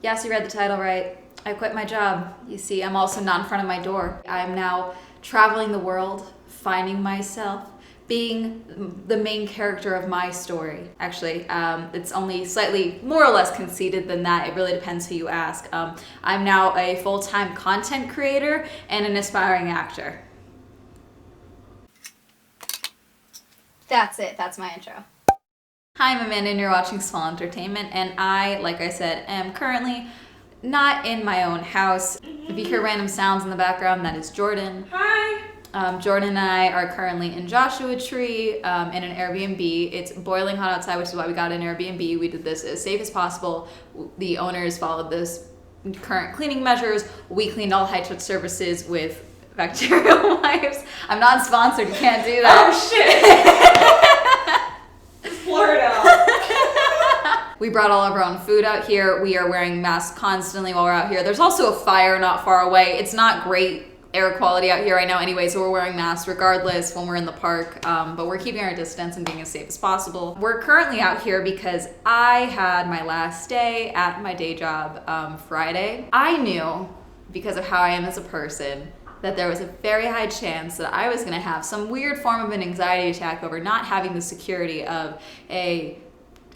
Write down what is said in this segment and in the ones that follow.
Yes, you read the title right. I quit my job. You see, I'm also not in front of my door. I'm now traveling the world, finding myself, being the main character of my story. Actually, it's only slightly more or less conceited than that. It really depends who you ask. I'm now a full-time content creator and an aspiring actor. That's it. That's my intro. Hi, I'm Amanda and you're watching Swell Entertainment, and I, like I said, am currently not in my own house. If you hear random sounds in the background, that is Jordan. Hi! Jordan and I are currently in Joshua Tree in an Airbnb. It's boiling hot outside, which is why we got an Airbnb. We did this as safe as possible. The owners followed this current cleaning measures. We cleaned all high-touch surfaces with bacterial wipes. I'm not sponsored, you can't do that. Oh shit! Florida. We brought all of our own food out here. We are wearing masks constantly while we're out here. There's also a fire not far away. It's not great air quality out here right now anyway, so we're wearing masks regardless when we're in the park, but we're keeping our distance and being as safe as possible. We're currently out here because I had my last day at my day job Friday. I knew, because of how I am as a person, that there was a very high chance that I was gonna have some weird form of an anxiety attack over not having the security of a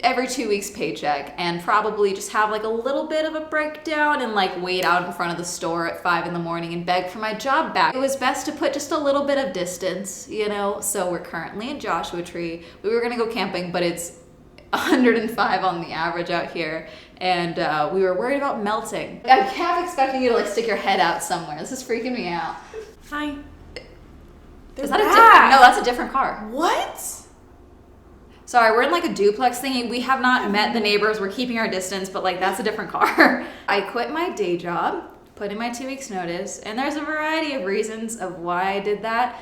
every 2 weeks paycheck, and probably just have like a little bit of a breakdown and like wait out in front of the store at 5 in the morning and beg for my job back. It was best to put just a little bit of distance, you know? So we're currently in Joshua Tree. We were gonna go camping, but it's 105 on the average out here, and we were worried about melting. I'm half expecting you to like stick your head out somewhere. This is freaking me out. Hi. Is that a different? No, that's a different car. What? Sorry, we're in like a duplex thingy. We have not met the neighbors. We're keeping our distance, but like that's a different car. I quit my day job, put in my 2 weeks notice, and there's a variety of reasons of why I did that.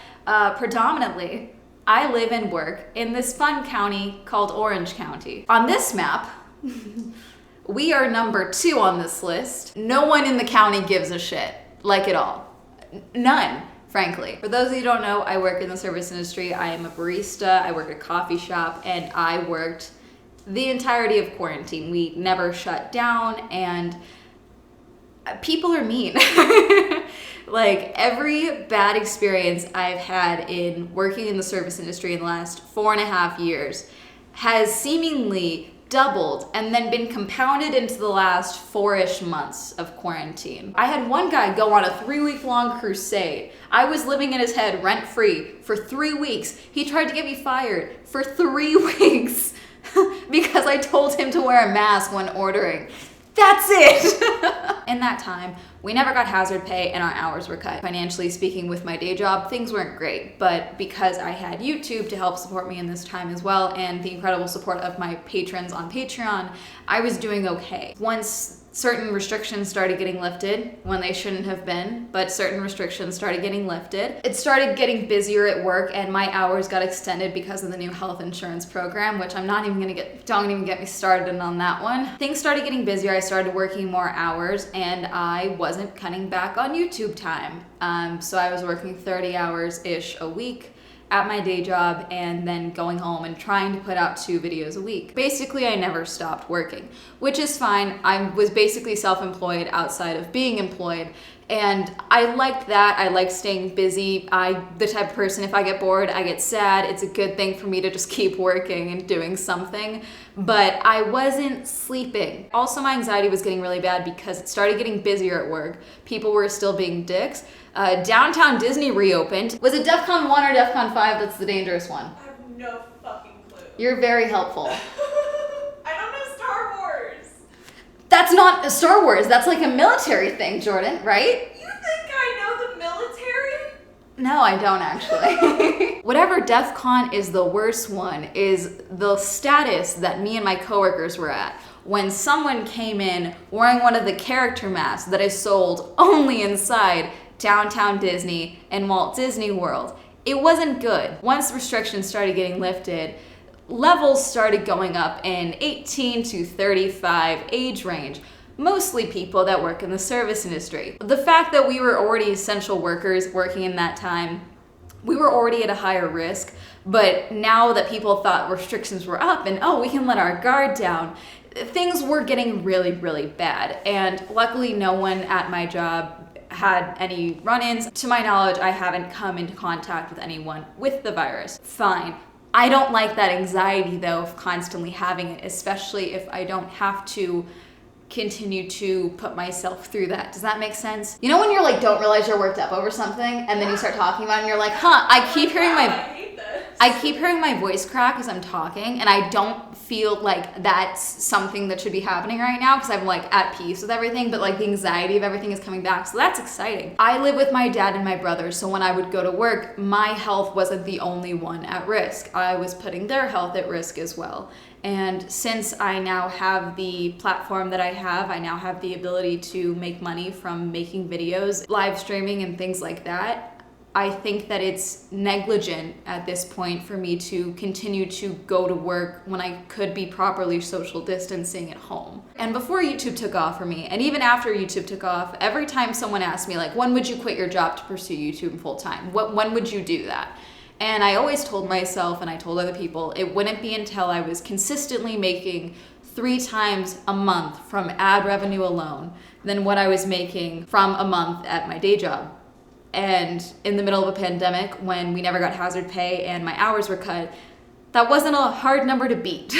Predominantly, I live and work in this fun county called Orange County. On this map, we are number 2 on this list. No one in the county gives a shit, like at all. None. Frankly. For those of you who don't know, I work in the service industry. I am a barista, I work at a coffee shop, and I worked the entirety of quarantine. We never shut down, and people are mean. Like, every bad experience I've had in working in the service industry in the last 4.5 years has seemingly doubled and then been compounded into the last 4-ish months of quarantine. I had one guy go on a 3-week-long crusade. I was living in his head rent-free for 3 weeks. He tried to get me fired for 3 weeks because I told him to wear a mask when ordering. That's it! In that time, we never got hazard pay and our hours were cut. Financially speaking, with my day job, things weren't great, but because I had YouTube to help support me in this time as well, and the incredible support of my patrons on Patreon, I was doing okay. Once certain restrictions started getting lifted, when they shouldn't have been, but certain restrictions started getting lifted, it started getting busier at work, and my hours got extended because of the new health insurance program, which I'm not even gonna don't even get me started on that one. Things started getting busier, I started working more hours, and I wasn't cutting back on YouTube time. So I was working 30 hours-ish a week at my day job, and then going home and trying to put out 2 videos a week. Basically, I never stopped working, which is fine. I was basically self-employed outside of being employed, and I liked that. I liked staying busy. I'm the type of person, if I get bored, I get sad. It's a good thing for me to just keep working and doing something, but I wasn't sleeping. Also, my anxiety was getting really bad because it started getting busier at work. People were still being dicks. Downtown Disney reopened. Was it DEF CON 1 or DEF CON 5 that's the dangerous one? I have no fucking clue. You're very helpful. I don't know Star Wars. That's not Star Wars. That's like a military thing, Jordan, right? You think I know the military? No, I don't actually. Whatever DEF CON is the worst one is the status that me and my coworkers were at when someone came in wearing one of the character masks that is sold only inside Downtown Disney and Walt Disney World. It wasn't good. Once restrictions started getting lifted, levels started going up in 18 to 35 age range. Mostly people that work in the service industry. The fact that we were already essential workers working in that time, we were already at a higher risk, but now that people thought restrictions were up and oh, we can let our guard down, things were getting really, really bad. And luckily no one at my job had any run-ins. To my knowledge, I haven't come into contact with anyone with the virus. Fine. I don't like that anxiety though of constantly having it, especially if I don't have to continue to put myself through that. Does that make sense? You know when you're like, don't realize you're worked up over something and then you start talking about it and you're like, I keep hearing my voice crack as I'm talking, and I don't feel like that's something that should be happening right now because I'm like at peace with everything, but like the anxiety of everything is coming back. So that's exciting. I live with my dad and my brother, so when I would go to work, my health wasn't the only one at risk. I was putting their health at risk as well. And since I now have the platform that I now have the ability to make money from making videos, live streaming, and things like that. I think that it's negligent at this point for me to continue to go to work when I could be properly social distancing at home. And before YouTube took off for me, and even after YouTube took off, every time someone asked me, like, when would you quit your job to pursue YouTube full time? When would you do that? And I always told myself, and I told other people, it wouldn't be until I was consistently making 3 times a month from ad revenue alone than what I was making from a month at my day job. And in the middle of a pandemic, when we never got hazard pay and my hours were cut, that wasn't a hard number to beat.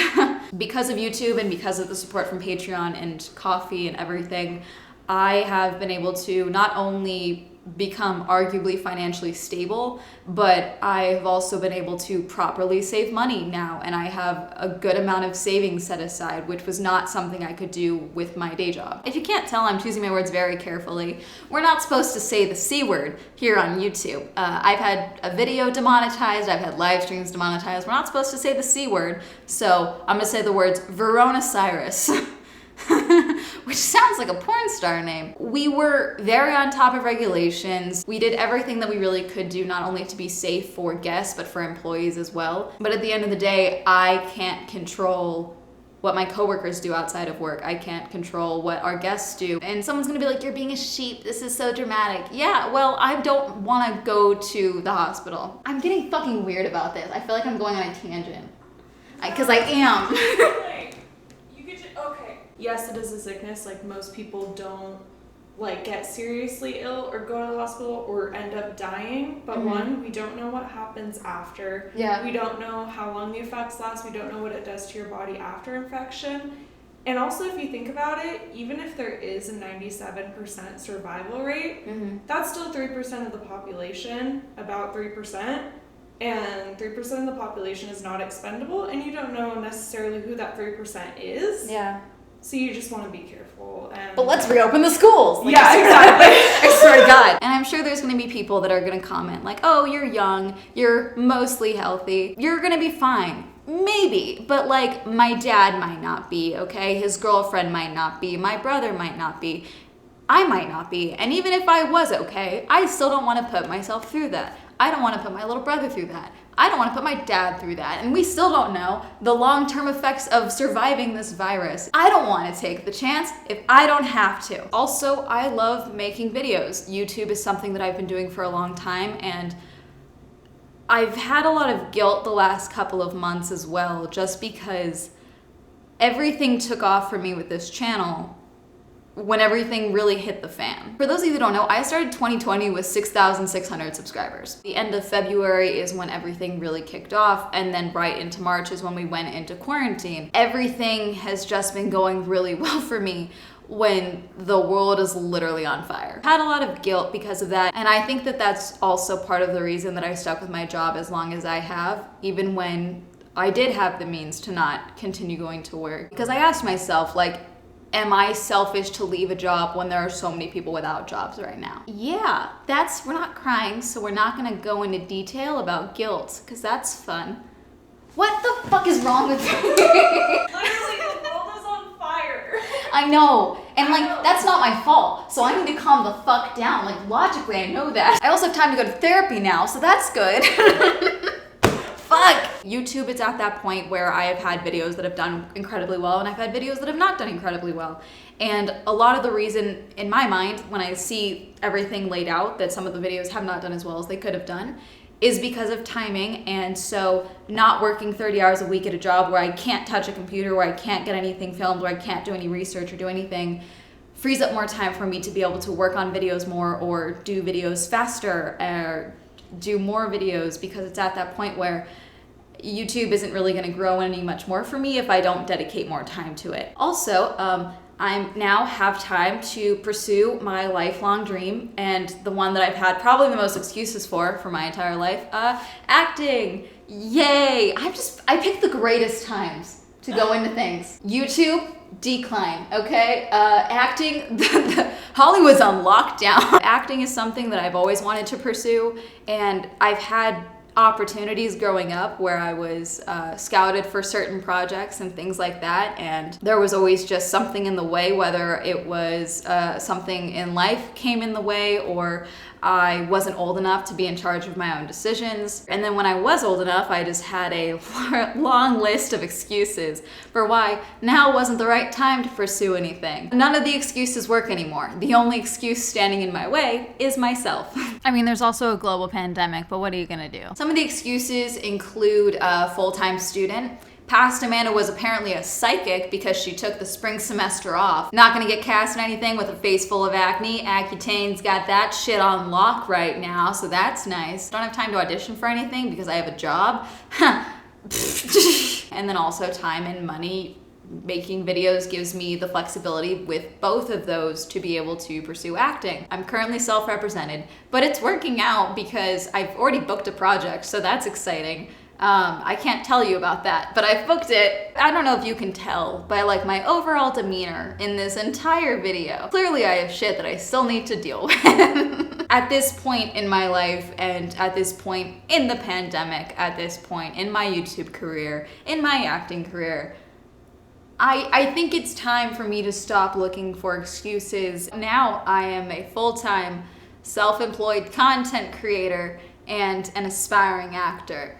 Because of YouTube and because of the support from Patreon and coffee and everything, I have been able to not only become arguably financially stable, but I've also been able to properly save money now, and I have a good amount of savings set aside, which was not something I could do with my day job. If you can't tell, I'm choosing my words very carefully. We're not supposed to say the C word here on YouTube. I've had a video demonetized, I've had live streams demonetized. We're not supposed to say the C word, so I'm gonna say the words Verona Cyrus. Which sounds like a porn star name. We were very on top of regulations. We did everything that we really could do, not only to be safe for guests, but for employees as well. But at the end of the day, I can't control what my coworkers do outside of work. I can't control what our guests do. And someone's gonna be like, you're being a sheep, this is so dramatic. Yeah, well, I don't wanna go to the hospital. I'm getting fucking weird about this. I feel like I'm going on a tangent. Because I am. Yes, it is a sickness. Like, most people don't like get seriously ill or go to the hospital or end up dying. But one, we don't know what happens after. Yeah. We don't know how long the effects last. We don't know what it does to your body after infection. And also, if you think about it, even if there is a 97% survival rate, that's still 3% of the population, about 3%. And 3% of the population is not expendable, and you don't know necessarily who that 3% is. Yeah. So you just want to be careful. But let's reopen the schools. Like, yeah, exactly. I swear to God. And I'm sure there's going to be people that are going to comment like, oh, you're young, you're mostly healthy, you're going to be fine. Maybe, but like my dad might not be, okay? His girlfriend might not be, my brother might not be, I might not be. And even if I was okay, I still don't want to put myself through that. I don't want to put my little brother through that. I don't want to put my dad through that. And we still don't know the long-term effects of surviving this virus. I don't want to take the chance if I don't have to. Also, I love making videos. YouTube is something that I've been doing for a long time, and I've had a lot of guilt the last couple of months as well, just because everything took off for me with this channel when everything really hit the fan. For those of you who don't know, I started 2020 with 6,600 subscribers. The end of February is when everything really kicked off, and then right into March is when we went into quarantine. Everything has just been going really well for me when the world is literally on fire. I had a lot of guilt because of that, and I think that that's also part of the reason that I stuck with my job as long as I have, even when I did have the means to not continue going to work. Because I asked myself, like, am I selfish to leave a job when there are so many people without jobs right now? Yeah, we're not crying, so we're not gonna go into detail about guilt, because that's fun. What the fuck is wrong with me? Literally, the world is on fire. I know, and like, that's not my fault, so I need to calm the fuck down. Like, logically, I know that. I also have time to go to therapy now, so that's good. Fuck! YouTube, it's at that point where I have had videos that have done incredibly well, and I've had videos that have not done incredibly well. And a lot of the reason, in my mind, when I see everything laid out, that some of the videos have not done as well as they could have done, is because of timing. And so not working 30 hours a week at a job where I can't touch a computer, where I can't get anything filmed, where I can't do any research or do anything, frees up more time for me to be able to work on videos more or do videos faster or do more videos, because it's at that point where YouTube isn't really going to grow any much more for me if I don't dedicate more time to it. Also, I now have time to pursue my lifelong dream, and the one that I've had probably the most excuses for my entire life, acting. Yay! I picked the greatest times to go into things. YouTube, decline, okay? Acting, Hollywood's on lockdown. Acting is something that I've always wanted to pursue, and I've had opportunities growing up where I was scouted for certain projects and things like that, and there was always just something in the way, whether it was something in life came in the way, or I wasn't old enough to be in charge of my own decisions. And then when I was old enough, I just had a long list of excuses for why now wasn't the right time to pursue anything. None of the excuses work anymore. The only excuse standing in my way is myself. I mean, there's also a global pandemic, but what are you gonna do? Some of the excuses include a full-time student. Past Amanda was apparently a psychic because she took the spring semester off. Not gonna get cast in anything with a face full of acne. Accutane's got that shit on lock right now, so that's nice. Don't have time to audition for anything because I have a job. And then also time and money. Making videos gives me the flexibility with both of those to be able to pursue acting. I'm currently self-represented, but it's working out because I've already booked a project, so that's exciting. I can't tell you about that, but I've booked it. I don't know if you can tell by like my overall demeanor in this entire video. Clearly I have shit that I still need to deal with. At this point in my life, and at this point in the pandemic, at this point in my YouTube career, in my acting career, I think it's time for me to stop looking for excuses. Now I am a full-time self-employed content creator and an aspiring actor.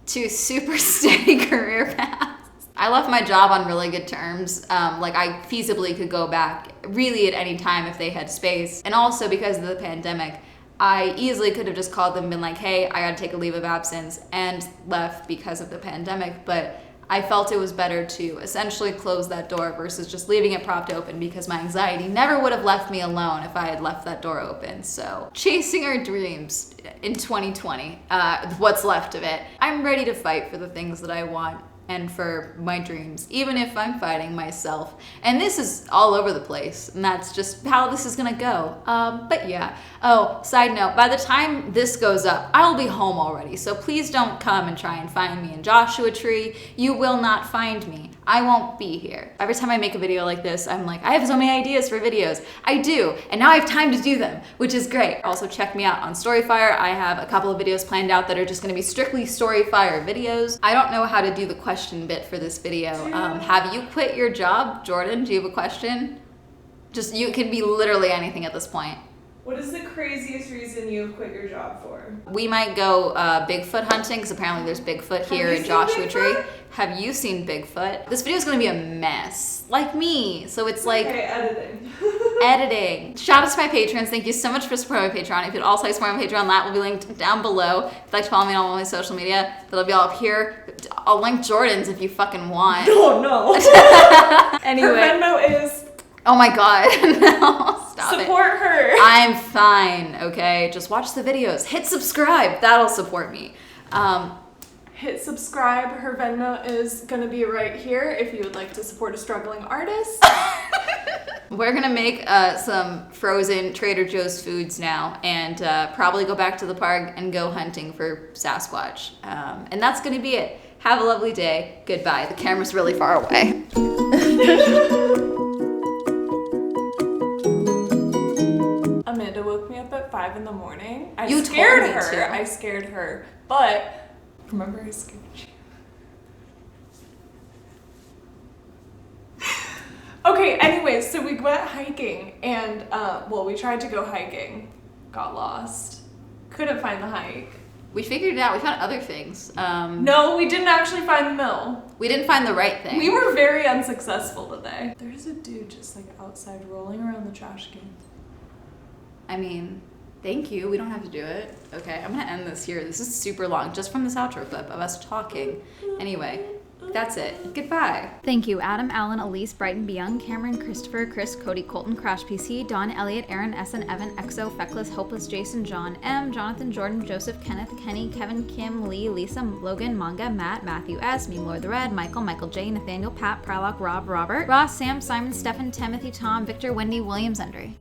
Two super steady career paths. I left my job on really good terms. Like I feasibly could go back really at any time if they had space. And also because of the pandemic, I easily could have just called them and been like, hey, I gotta take a leave of absence, and left because of the pandemic. But I felt it was better to essentially close that door versus just leaving it propped open, because my anxiety never would have left me alone if I had left that door open. So chasing our dreams in 2020, what's left of it. I'm ready to fight for the things that I want and for my dreams, even if I'm fighting myself. And this is all over the place, and that's just how this is gonna go. But yeah. Oh, side note, by the time this goes up, I'll be home already, so please don't come and try and find me in Joshua Tree. You will not find me. I won't be here. Every time I make a video like this, I'm like, I have so many ideas for videos. I do, and now I have time to do them, which is great. Also check me out on Storyfire. I have a couple of videos planned out that are just gonna be strictly Storyfire videos. I don't know how to do the question bit for this video. Have you quit your job? Jordan, do you have a question? Just, you can be literally anything at this point. What is the craziest reason you've quit your job for? We might go Bigfoot hunting, because apparently there's Bigfoot here in Joshua Tree. Have you seen Bigfoot? This video is going to be a mess, like me. So it's like editing. editing. Shout out to my patrons. Thank you so much for supporting my Patreon. If you'd also like to support my Patreon, that will be linked down below. If you'd like to follow me on all my social media, that'll be all up here. I'll link Jordan's if you fucking want. Oh no. Anyway. Her Venmo is... Oh my god. No, stop it. Support her. I'm fine, okay? Just watch the videos. Hit subscribe. That'll support me. Hit subscribe. Her Venmo is gonna be right here if you would like to support a struggling artist. We're gonna make some frozen Trader Joe's foods now, and probably go back to the park and go hunting for Sasquatch. And that's gonna be it. Have a lovely day. Goodbye. The camera's really far away. Amanda woke me up at 5 in the morning. I You scared told me her. to. I scared her. But remember I scared you. Okay, anyways, so we went hiking and we tried to go hiking. Got lost. Couldn't find the hike. We figured it out. We found other things. No, we didn't actually find the mill. We didn't find the right thing. We were very unsuccessful today. There's a dude just like outside rolling around the trash cans. I mean, Thank you. We don't have to do it. Okay, I'm gonna end this here. This is super long, just from this outro clip of us talking. Anyway, that's it. Goodbye. Thank you, Adam, Allen, Elise, Brighton, Byung, Cameron, Christopher, Chris, Cody, Colton, Crash PC, Don, Elliot, Aaron, Essen, Evan, Exo, Feckless, Hopeless, Jason, John, M, Jonathan, Jordan, Joseph, Kenneth, Kenny, Kevin, Kim, Lee, Lisa, Logan, Manga, Matt, Matthew S, Meme Lord the Red, Michael, Michael J, Nathaniel, Pat, Pralock, Rob, Robert, Ross, Sam, Simon, Stefan, Timothy, Tom, Victor, Wendy, Williams, Andre.